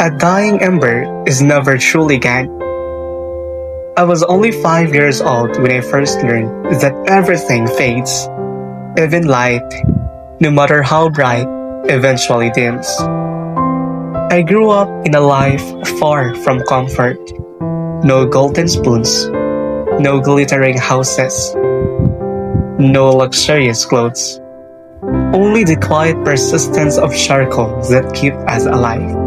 A dying ember is never truly gone. I was only 5 years old when I first learned that everything fades. Even light, no matter how bright, eventually dims. I grew up in a life far from comfort. No golden spoons, no glittering houses, no luxurious clothes. Only the quiet persistence of charcoal that keep us alive.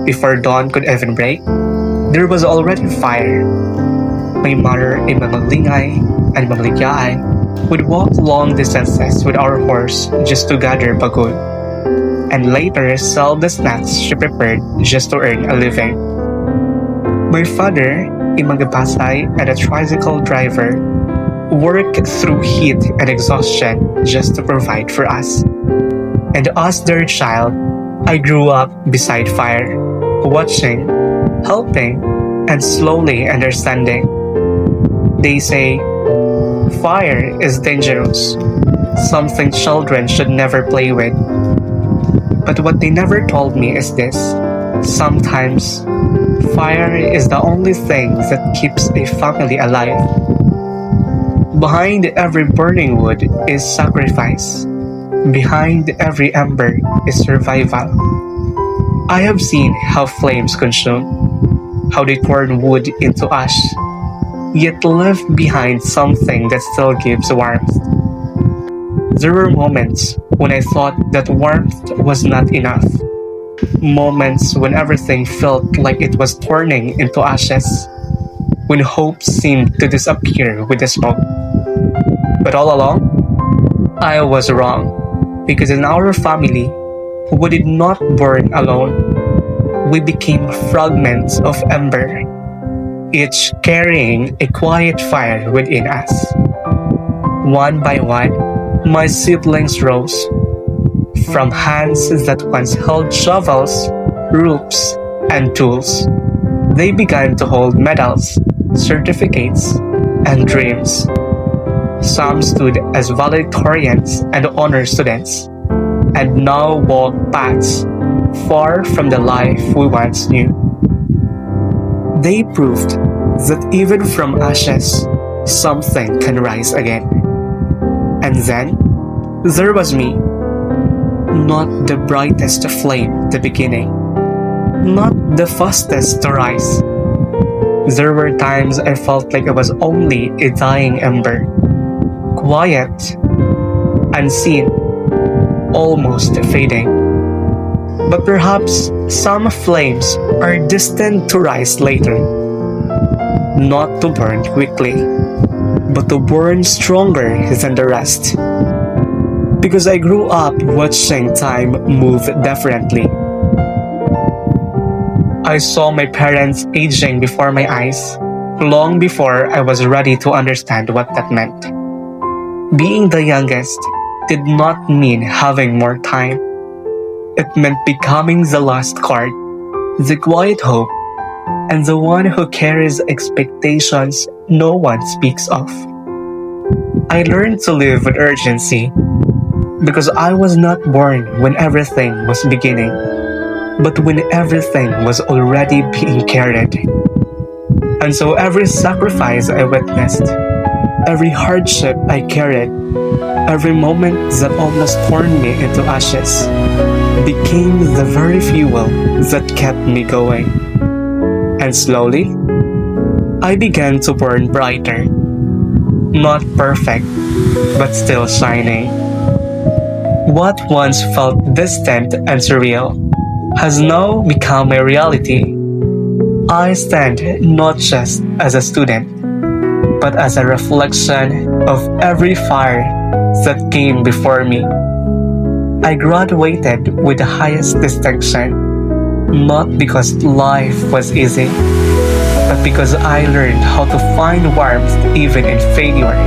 Before dawn could even break, there was already fire. My mother, a mamalingay and mamaligyaay, would walk long distances with our horse just to gather bagoy, and later sell the snacks she prepared just to earn a living. My father, a magabasay and a tricycle driver, worked through heat and exhaustion just to provide for us. And as their child, I grew up beside fire, watching, helping, and slowly understanding. They say, fire is dangerous, something children should never play with. But what they never told me is this: sometimes, fire is the only thing that keeps a family alive. Behind every burning wood is sacrifice. Behind every ember is survival. I have seen how flames consume, how they turn wood into ash, yet left behind something that still gives warmth. There were moments when I thought that warmth was not enough. Moments when everything felt like it was turning into ashes. When hope seemed to disappear with the smoke. But all along, I was wrong. Because in our family, we did not burn alone. We became fragments of ember, each carrying a quiet fire within us. One by one, my siblings rose. From hands that once held shovels, ropes, and tools, they began to hold medals, certificates, and dreams. Some stood as valedictorians and honor students, and now walk paths far from the life we once knew. They proved that even from ashes, something can rise again. And then, there was me. Not the brightest flame at the beginning, not the fastest to rise. There were times I felt like I was only a dying ember, quiet, unseen, almost fading. But perhaps some flames are destined to rise later, not to burn quickly, but to burn stronger than the rest. Because I grew up watching time move differently. I saw my parents aging before my eyes, long before I was ready to understand what that meant. Being the youngest did not mean having more time. It meant becoming the last card, the quiet hope, and the one who carries expectations no one speaks of. I learned to live with urgency, because I was not born when everything was beginning, but when everything was already being carried. And so every sacrifice I witnessed, every hardship I carried, every moment that almost turned me into ashes, became the very fuel that kept me going. And slowly, I began to burn brighter. Not perfect, but still shining. What once felt distant and surreal has now become a reality. I stand not just as a student, but as a reflection of every fire that came before me. I graduated with the highest distinction, not because life was easy, but because I learned how to find warmth even in failure,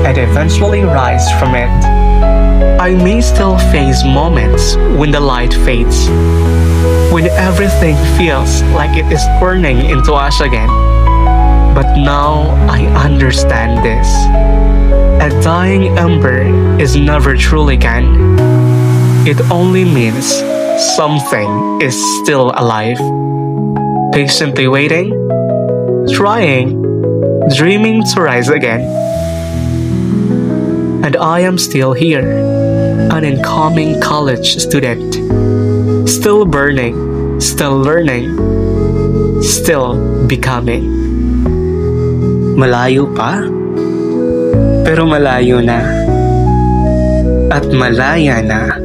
and eventually rise from it. I may still face moments when the light fades, when everything feels like it is turning into ash again. But now I understand this. A dying ember is never truly gone. It only means something is still alive, patiently waiting, trying, dreaming to rise again. And I am still here, an incoming college student, still burning, still learning, still becoming. Malayo pa, pero malayo na, at malaya na.